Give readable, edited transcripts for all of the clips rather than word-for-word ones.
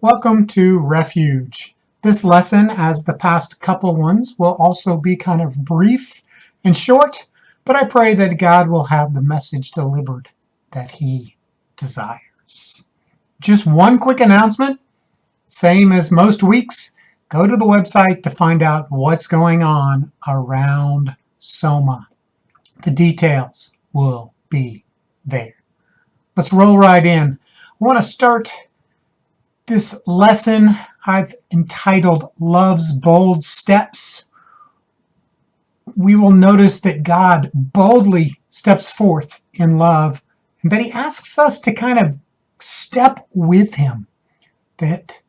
Welcome to Refuge. This lesson, as the past couple ones, will also be kind of brief and short, but I pray that God will have the message delivered that He desires. Just one quick announcement, same as most weeks, go to the website to find out what's going on around Soma. The details will be there. Let's roll right in. I want to start this lesson I've entitled Love's Bold Steps. We will notice that God boldly steps forth in love and that He asks us to kind of step with Him. That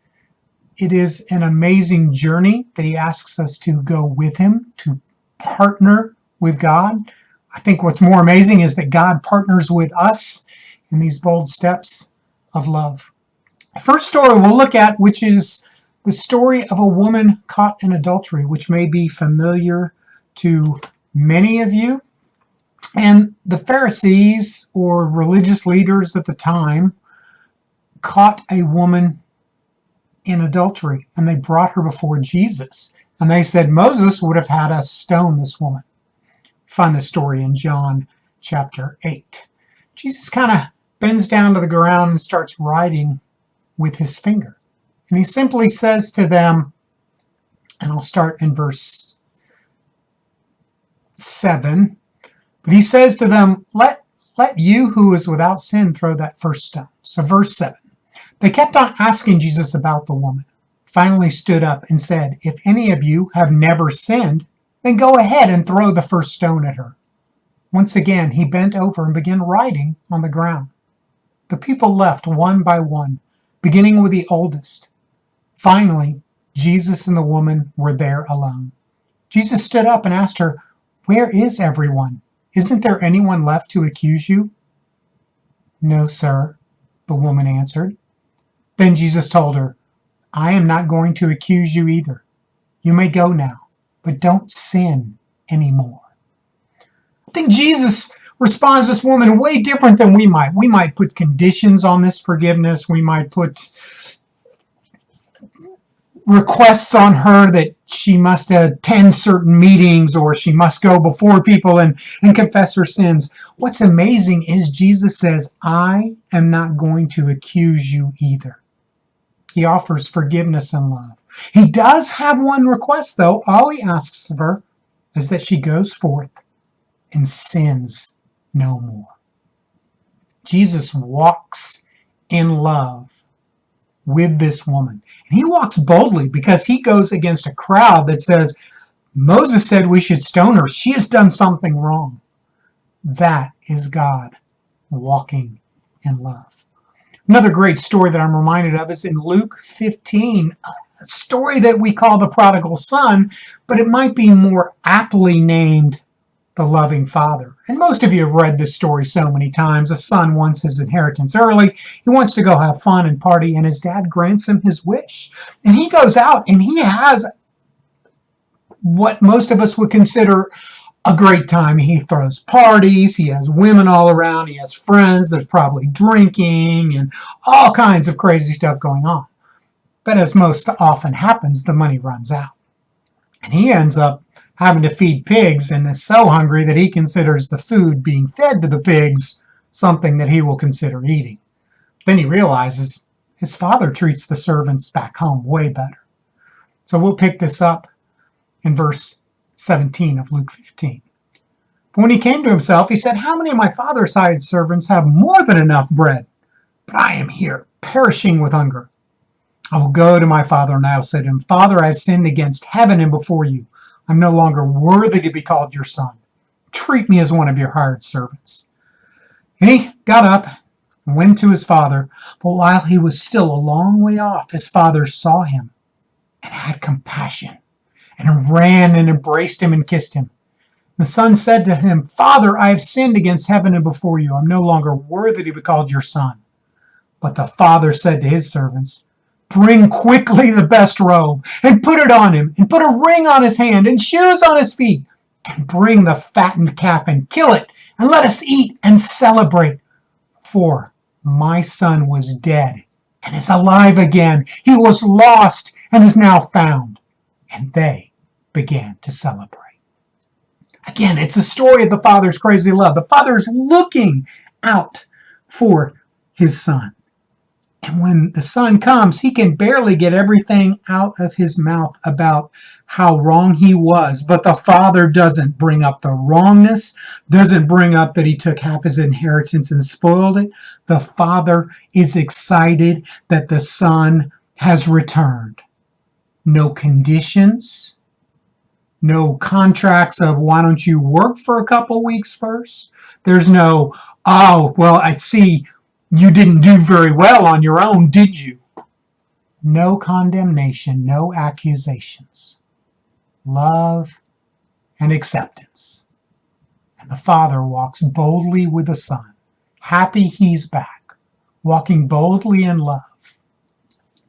it is an amazing journey that He asks us to go with Him, to partner with God. I think what's more amazing is that God partners with us in these bold steps of love. The first story we'll look at, which is the story of a woman caught in adultery, which may be familiar to many of you. And the Pharisees, or religious leaders at the time, caught a woman in adultery, and they brought her before Jesus. And they said Moses would have had us stone this woman. Find the story in John chapter 8. Jesus kind of bends down to the ground and starts writing with his finger. And he simply says to them, and I'll start in verse 7, but he says to them, let you who is without sin throw that first stone. So verse 7, they kept on asking Jesus about the woman. Finally stood up and said, if any of you have never sinned, then go ahead and throw the first stone at her. Once again, he bent over and began writing on the ground. The people left one by one, beginning with the oldest. Finally, Jesus and the woman were there alone. Jesus stood up and asked her, where is everyone? Isn't there anyone left to accuse you? No, sir, the woman answered. Then Jesus told her, I am not going to accuse you either. You may go now, but don't sin anymore. I think Jesus responds to this woman way different than we might. We might put conditions on this forgiveness. We might put requests on her that she must attend certain meetings or she must go before people and confess her sins. What's amazing is Jesus says, I am not going to accuse you either. He offers forgiveness and love. He does have one request, though. All he asks of her is that she goes forth and sins no more. Jesus walks in love with this woman. And he walks boldly because he goes against a crowd that says, Moses said we should stone her. She has done something wrong. That is God walking in love. Another great story that I'm reminded of is in Luke 15, a story that we call the prodigal son, but it might be more aptly named the loving father. And most of you have read this story so many times. A son wants his inheritance early. He wants to go have fun and party, and his dad grants him his wish. And he goes out and he has what most of us would consider a great time. He throws parties. He has women all around. He has friends. There's probably drinking and all kinds of crazy stuff going on. But as most often happens, the money runs out. And he ends up having to feed pigs and is so hungry that he considers the food being fed to the pigs something that he will consider eating. Then he realizes his father treats the servants back home way better. So we'll pick this up in verse 17 of Luke 15. But when he came to himself, he said, how many of my father's hired servants have more than enough bread? But I am here, perishing with hunger. I will go to my father, and I will say to him, Father, I have sinned against heaven and before you. I'm no longer worthy to be called your son. Treat me as one of your hired servants. And he got up and went to his father. But while he was still a long way off, his father saw him and had compassion and ran and embraced him and kissed him. The son said to him, Father, I have sinned against heaven and before you. I'm no longer worthy to be called your son. But the father said to his servants, bring quickly the best robe and put it on him, and put a ring on his hand and shoes on his feet, and bring the fattened calf and kill it, and let us eat and celebrate. For my son was dead and is alive again. He was lost and is now found. And they began to celebrate. Again, it's a story of the Father's crazy love. The Father is looking out for his Son. And when the Son comes, he can barely get everything out of his mouth about how wrong he was. But the Father doesn't bring up the wrongness, doesn't bring up that he took half his inheritance and spoiled it. The Father is excited that the Son has returned. No conditions, no contracts of why don't you work for a couple weeks first. There's no, oh, well, I see you didn't do very well on your own, did you? No condemnation, no accusations. Love and acceptance. And the Father walks boldly with the Son, happy he's back, walking boldly in love,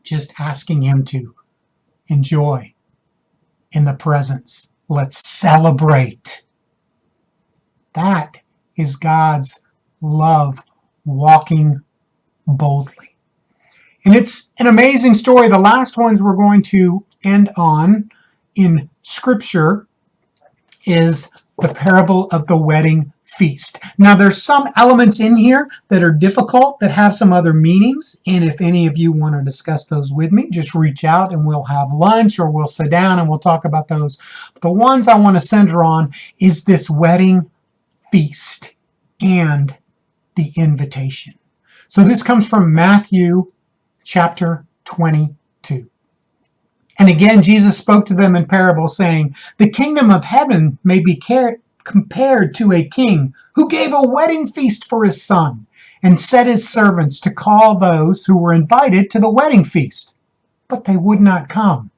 just asking him to enjoy in the presence. Let's celebrate. That is God's love walking boldly. And it's an amazing story. The last ones we're going to end on in Scripture is the parable of the wedding feast. Now, there's some elements in here that are difficult, that have some other meanings. And if any of you want to discuss those with me, just reach out and we'll have lunch or we'll sit down and we'll talk about those. But the ones I want to center on is this wedding feast and the invitation. So this comes from Matthew chapter 22. And again, Jesus spoke to them in parables, saying, "The kingdom of heaven may be compared to a king who gave a wedding feast for his son and set his servants to call those who were invited to the wedding feast. But they would not come.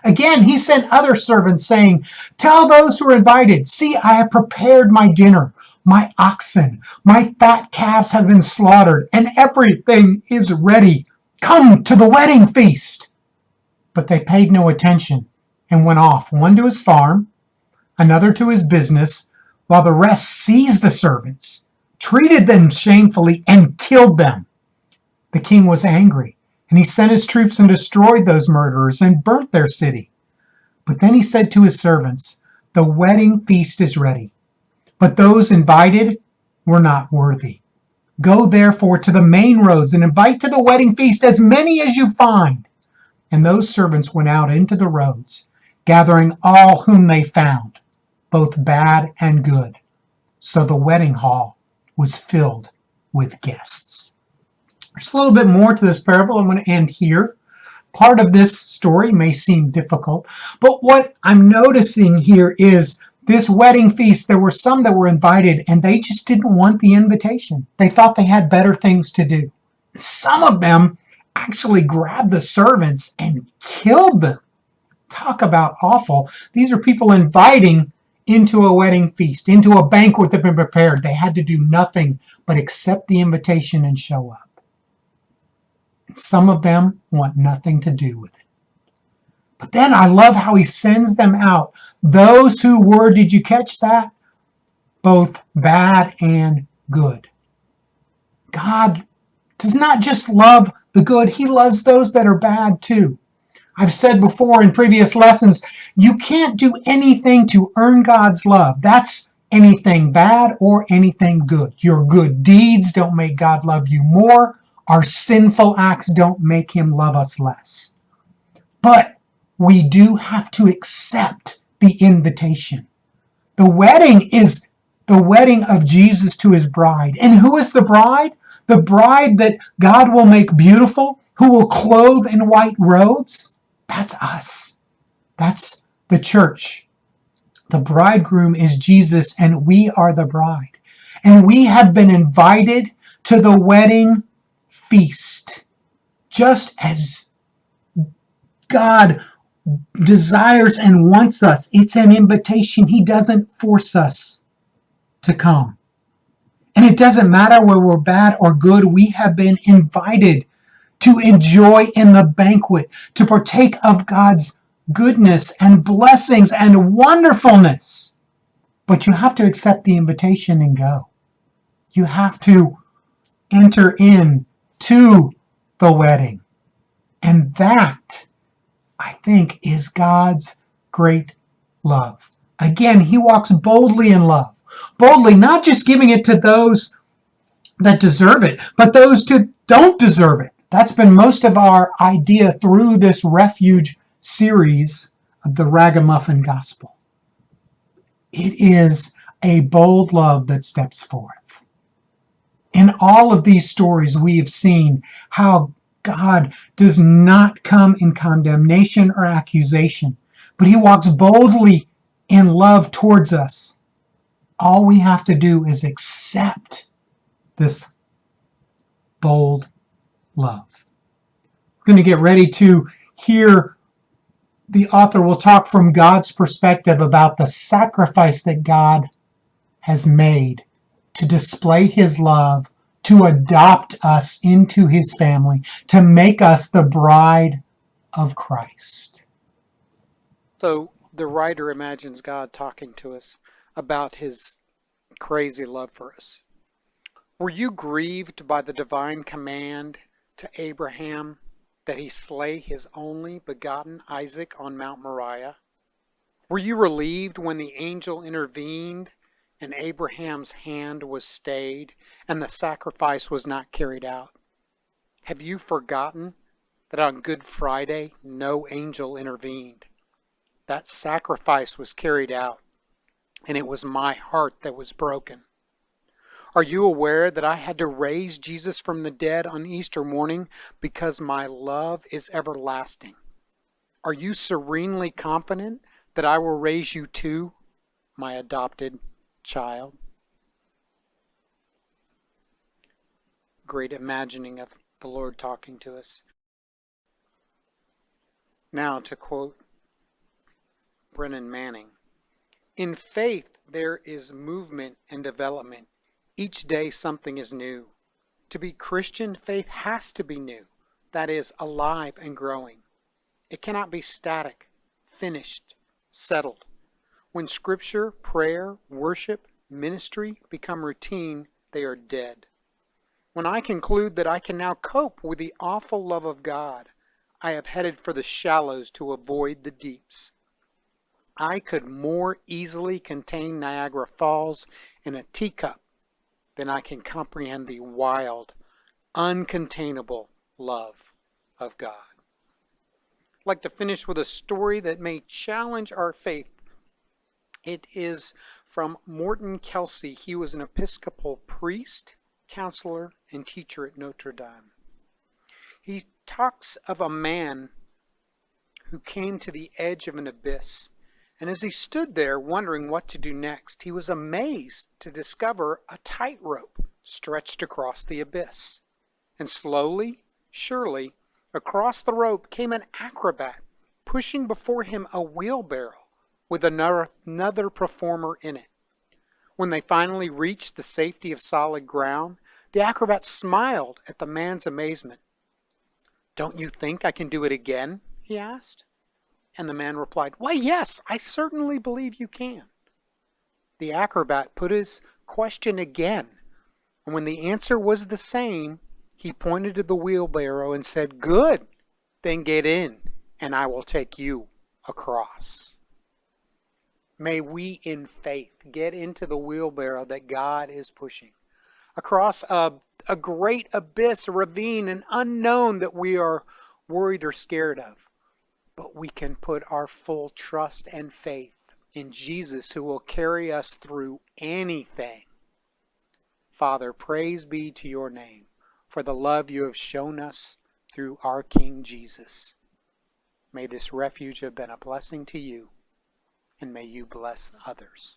Again, he sent other servants, saying, 'Tell those who are invited, see, I have prepared my dinner. My oxen, my fat calves have been slaughtered, and everything is ready. Come to the wedding feast.' But they paid no attention and went off, one to his farm, another to his business, while the rest seized the servants, treated them shamefully, and killed them. The king was angry, and he sent his troops and destroyed those murderers and burnt their city. But then he said to his servants, 'The wedding feast is ready, but those invited were not worthy. Go therefore to the main roads and invite to the wedding feast as many as you find.' And those servants went out into the roads, gathering all whom they found, both bad and good. So the wedding hall was filled with guests." There's a little bit more to this parable. I'm going to end here. Part of this story may seem difficult, but what I'm noticing here is this wedding feast, there were some that were invited and they just didn't want the invitation. They thought they had better things to do. Some of them actually grabbed the servants and killed them. Talk about awful. These are people inviting into a wedding feast, into a banquet that had been prepared. They had to do nothing but accept the invitation and show up. And some of them want nothing to do with it. But then I love how he sends them out. Those who were, did you catch that? Both bad and good. God does not just love the good, he loves those that are bad too. I've said before in previous lessons, you can't do anything to earn God's love. That's anything bad or anything good. Your good deeds don't make God love you more. Our sinful acts don't make him love us less. But we do have to accept the invitation. The wedding is the wedding of Jesus to his bride. And who is the bride? The bride that God will make beautiful, who will clothe in white robes. That's us. That's the church. The bridegroom is Jesus, and we are the bride. And we have been invited to the wedding feast, just as God desires and wants us. It's an invitation. He doesn't force us to come. And it doesn't matter whether we're bad or good. We have been invited to enjoy in the banquet, to partake of God's goodness and blessings and wonderfulness. But you have to accept the invitation and go. You have to enter in to the wedding. And that, I think, is God's great love. Again, he walks boldly in love. Boldly, not just giving it to those that deserve it, but those who don't deserve it. That's been most of our idea through this refuge series of the Ragamuffin Gospel. It is a bold love that steps forth. In all of these stories, we have seen how God does not come in condemnation or accusation, but he walks boldly in love towards us. All we have to do is accept this bold love. We're going to get ready to hear the author will talk from God's perspective about the sacrifice that God has made to display his love, to adopt us into his family, to make us the bride of Christ. So the writer imagines God talking to us about his crazy love for us. Were you grieved by the divine command to Abraham that he slay his only begotten Isaac on Mount Moriah? Were you relieved when the angel intervened and Abraham's hand was stayed and the sacrifice was not carried out? Have you forgotten that on Good Friday no angel intervened? That sacrifice was carried out, and it was my heart that was broken. Are you aware that I had to raise Jesus from the dead on Easter morning because my love is everlasting? Are you serenely confident that I will raise you too, my adopted child? Great imagining of the Lord talking to us. Now to quote Brennan Manning, in faith there is movement and development. Each day something is new. To be Christian, faith has to be new. That is, alive and growing. It cannot be static, finished, settled. When scripture, prayer, worship, ministry become routine, they are dead. When I conclude that I can now cope with the awful love of God, I have headed for the shallows to avoid the deeps. I could more easily contain Niagara Falls in a teacup than I can comprehend the wild, uncontainable love of God. I'd like to finish with a story that may challenge our faith. It is from Morton Kelsey. He was an Episcopal priest, counselor, and teacher at Notre Dame. He talks of a man who came to the edge of an abyss. And as he stood there wondering what to do next, he was amazed to discover a tightrope stretched across the abyss. And slowly, surely, across the rope came an acrobat, pushing before him a wheelbarrow with another performer in it. When they finally reached the safety of solid ground, the acrobat smiled at the man's amazement. "Don't you think I can do it again?" he asked. And the man replied, "Why, yes, I certainly believe you can." The acrobat put his question again, and when the answer was the same, he pointed to the wheelbarrow and said, "Good, then get in, and I will take you across." May we in faith get into the wheelbarrow that God is pushing, across a great abyss, a ravine, an unknown that we are worried or scared of. But we can put our full trust and faith in Jesus, who will carry us through anything. Father, praise be to your name for the love you have shown us through our King Jesus. May this refuge have been a blessing to you, and may you bless others.